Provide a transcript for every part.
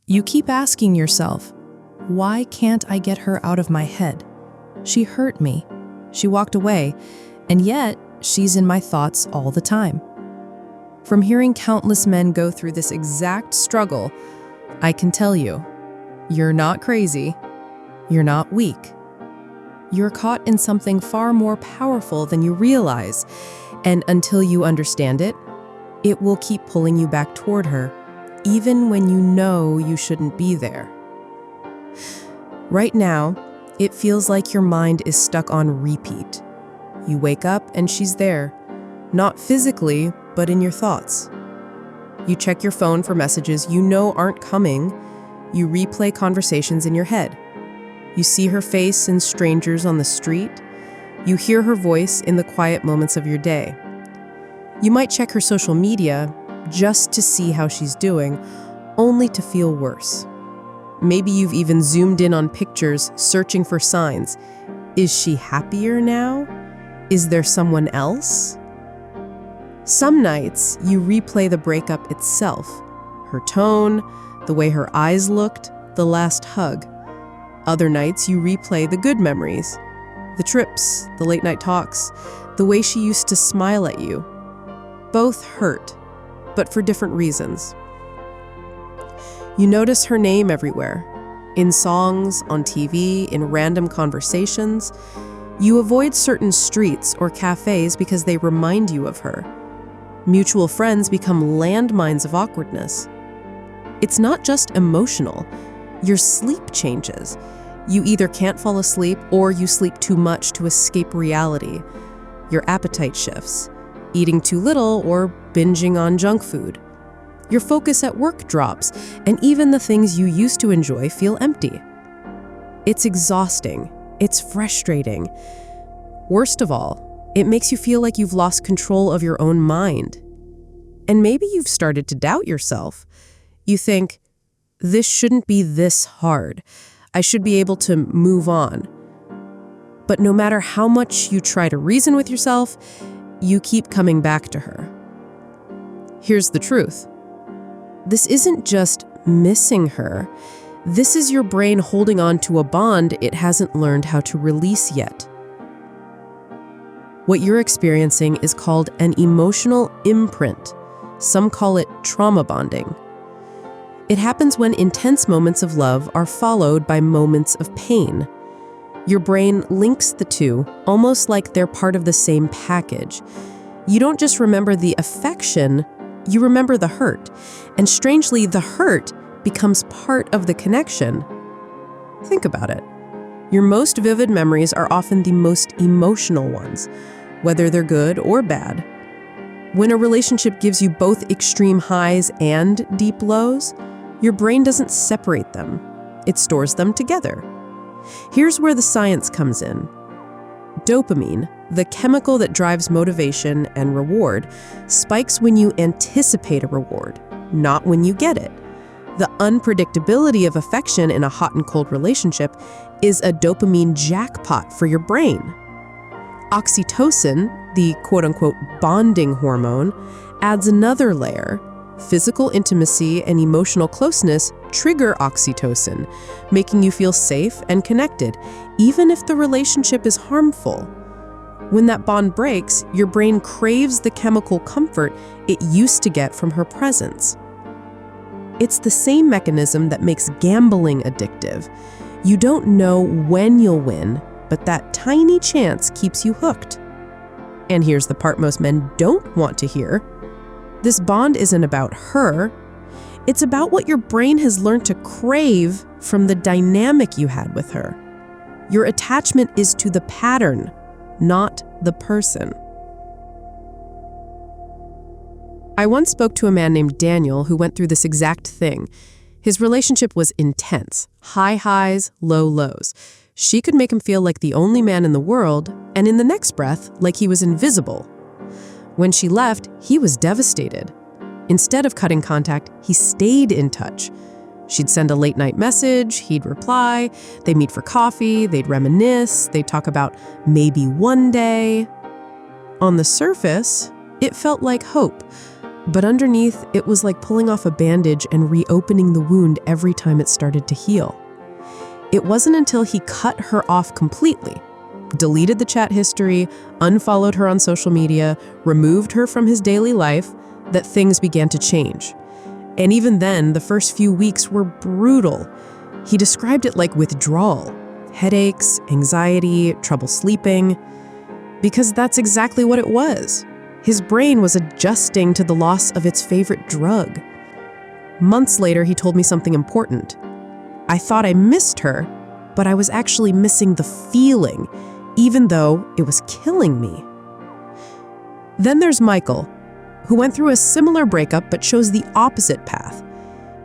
You keep asking yourself, why can't I get her out of my head? She hurt me. She walked away, and yet she's in my thoughts all the time. From hearing countless men go through this exact struggle, I can tell you, you're not crazy. You're not weak. You're caught in something far more powerful than you realize, and until you understand it, it will keep pulling you back toward her, even when you know you shouldn't be there. Right now, it feels like your mind is stuck on repeat. You wake up and she's there, not physically, but in your thoughts. You check your phone for messages you know aren't coming. You replay conversations in your head. You see her face in strangers on the street. You hear her voice in the quiet moments of your day. You might check her social media just to see how she's doing, only to feel worse. Maybe you've even zoomed in on pictures, searching for signs. Is she happier now? Is there someone else? Some nights, you replay the breakup itself. Her tone, the way her eyes looked, the last hug. Other nights, you replay the good memories. The trips, the late night talks, the way she used to smile at you. Both hurt, but for different reasons. You notice her name everywhere, in songs, on TV, in random conversations. You avoid certain streets or cafes because they remind you of her. Mutual friends become landmines of awkwardness. It's not just emotional. Your sleep changes. You either can't fall asleep or you sleep too much to escape reality. Your appetite shifts, eating too little or binging on junk food. Your focus at work drops, and even the things you used to enjoy feel empty. It's exhausting. It's frustrating. Worst of all, it makes you feel like you've lost control of your own mind. And maybe you've started to doubt yourself. You think, this shouldn't be this hard. I should be able to move on. But no matter how much you try to reason with yourself, you keep coming back to her. Here's the truth. This isn't just missing her. This is your brain holding on to a bond it hasn't learned how to release yet. What you're experiencing is called an emotional imprint. Some call it trauma bonding. It happens when intense moments of love are followed by moments of pain. Your brain links the two, almost like they're part of the same package. You don't just remember the affection, you remember the hurt. And strangely, the hurt becomes part of the connection. Think about it. Your most vivid memories are often the most emotional ones, whether they're good or bad. When a relationship gives you both extreme highs and deep lows, your brain doesn't separate them. It stores them together. Here's where the science comes in. Dopamine, the chemical that drives motivation and reward, spikes when you anticipate a reward, not when you get it. The unpredictability of affection in a hot and cold relationship is a dopamine jackpot for your brain. Oxytocin, the quote-unquote bonding hormone, adds another layer. Physical intimacy and emotional closeness trigger oxytocin, making you feel safe and connected, even if the relationship is harmful. When that bond breaks, your brain craves the chemical comfort it used to get from her presence. It's the same mechanism that makes gambling addictive. You don't know when you'll win, but that tiny chance keeps you hooked. And here's the part most men don't want to hear. This bond isn't about her. It's about what your brain has learned to crave from the dynamic you had with her. Your attachment is to the pattern, not the person. I once spoke to a man named Daniel who went through this exact thing. His relationship was intense, high highs, low lows. She could make him feel like the only man in the world, and in the next breath, like he was invisible. When she left, he was devastated. Instead of cutting contact, he stayed in touch. She'd send a late-night message, he'd reply, they'd meet for coffee, they'd reminisce, they'd talk about maybe one day. On the surface, it felt like hope, But underneath, it was like pulling off a bandage and reopening the wound every time it started to heal. It wasn't until he cut her off completely, deleted the chat history, unfollowed her on social media, removed her from his daily life, that things began to change. And even then, the first few weeks were brutal. He described it like withdrawal, headaches, anxiety, trouble sleeping, because that's exactly what it was. His brain was adjusting to the loss of its favorite drug. Months later, he told me something important. I thought I missed her, but I was actually missing the feeling, even though it was killing me. Then there's Michael, who went through a similar breakup but chose the opposite path.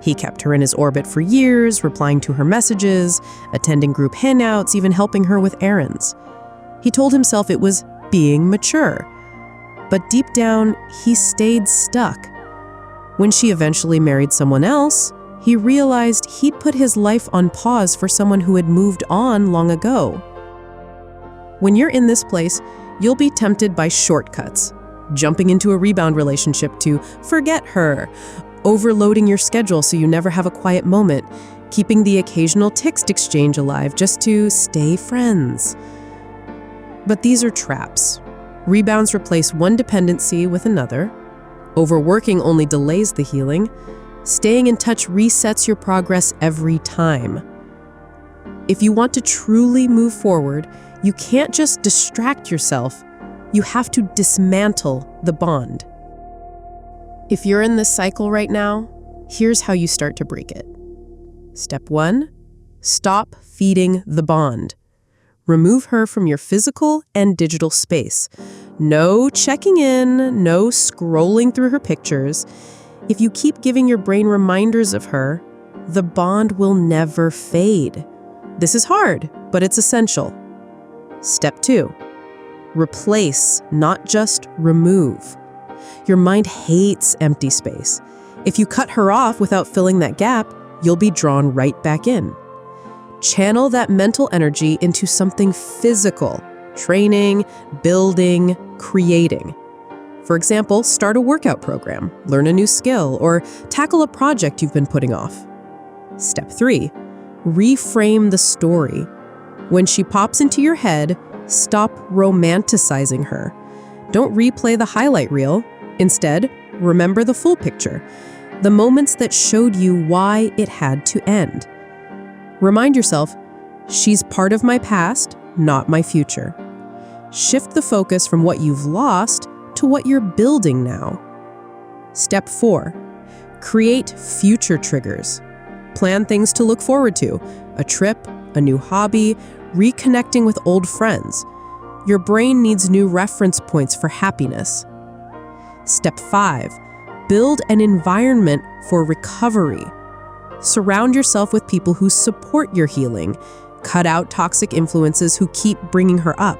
He kept her in his orbit for years, replying to her messages, attending group hangouts, even helping her with errands. He told himself it was being mature. But deep down, he stayed stuck. When she eventually married someone else, he realized he'd put his life on pause for someone who had moved on long ago. When you're in this place, you'll be tempted by shortcuts, jumping into a rebound relationship to forget her, overloading your schedule so you never have a quiet moment, keeping the occasional text exchange alive just to stay friends. But these are traps. Rebounds replace one dependency with another. Overworking only delays the healing. Staying in touch resets your progress every time. If you want to truly move forward, you can't just distract yourself. You have to dismantle the bond. If you're in this cycle right now, here's how you start to break it. Step 1, stop feeding the bond. Remove her from your physical and digital space. No checking in, no scrolling through her pictures. If you keep giving your brain reminders of her, the bond will never fade. This is hard, but it's essential. Step 2, replace, not just remove. Your mind hates empty space. If you cut her off without filling that gap, you'll be drawn right back in. Channel that mental energy into something physical, training, building, creating. For example, start a workout program, learn a new skill, or tackle a project you've been putting off. Step 3, reframe the story. When she pops into your head, stop romanticizing her. Don't replay the highlight reel. Instead, remember the full picture, the moments that showed you why it had to end. Remind yourself, she's part of my past, not my future. Shift the focus from what you've lost to what you're building now. Step 4, create future triggers. Plan things to look forward to, a trip, a new hobby, reconnecting with old friends. Your brain needs new reference points for happiness. Step 5, build an environment for recovery. Surround yourself with people who support your healing. Cut out toxic influences who keep bringing her up.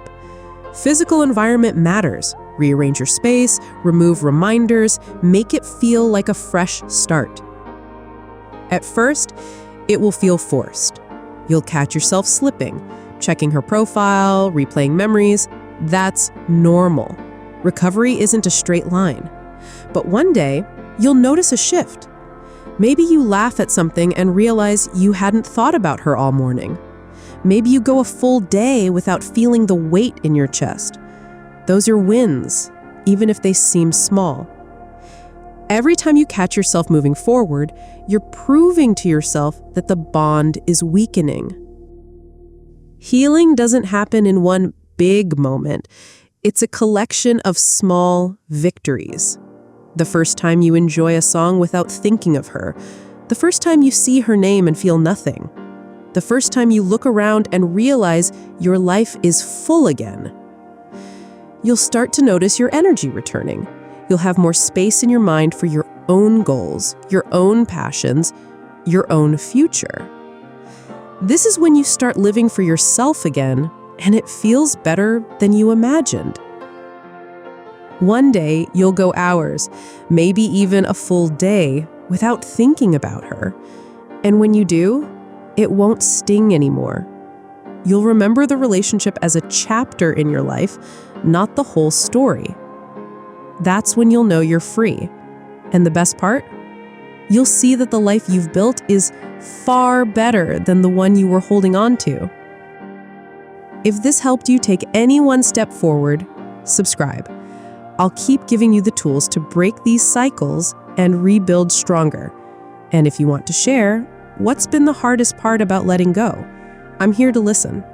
Physical environment matters. Rearrange your space, remove reminders, make it feel like a fresh start. At first, it will feel forced. You'll catch yourself slipping, checking her profile, replaying memories. That's normal. Recovery isn't a straight line. But one day, you'll notice a shift. Maybe you laugh at something and realize you hadn't thought about her all morning. Maybe you go a full day without feeling the weight in your chest. Those are wins, even if they seem small. Every time you catch yourself moving forward, you're proving to yourself that the bond is weakening. Healing doesn't happen in one big moment. It's a collection of small victories. The first time you enjoy a song without thinking of her. The first time you see her name and feel nothing. The first time you look around and realize your life is full again. You'll start to notice your energy returning. You'll have more space in your mind for your own goals, your own passions, your own future. This is when you start living for yourself again, and it feels better than you imagined. One day, you'll go hours, maybe even a full day, without thinking about her. And when you do, it won't sting anymore. You'll remember the relationship as a chapter in your life, not the whole story. That's when you'll know you're free. And the best part? You'll see that the life you've built is far better than the one you were holding on to. If this helped you take any one step forward, subscribe. I'll keep giving you the tools to break these cycles and rebuild stronger. And if you want to share, what's been the hardest part about letting go? I'm here to listen.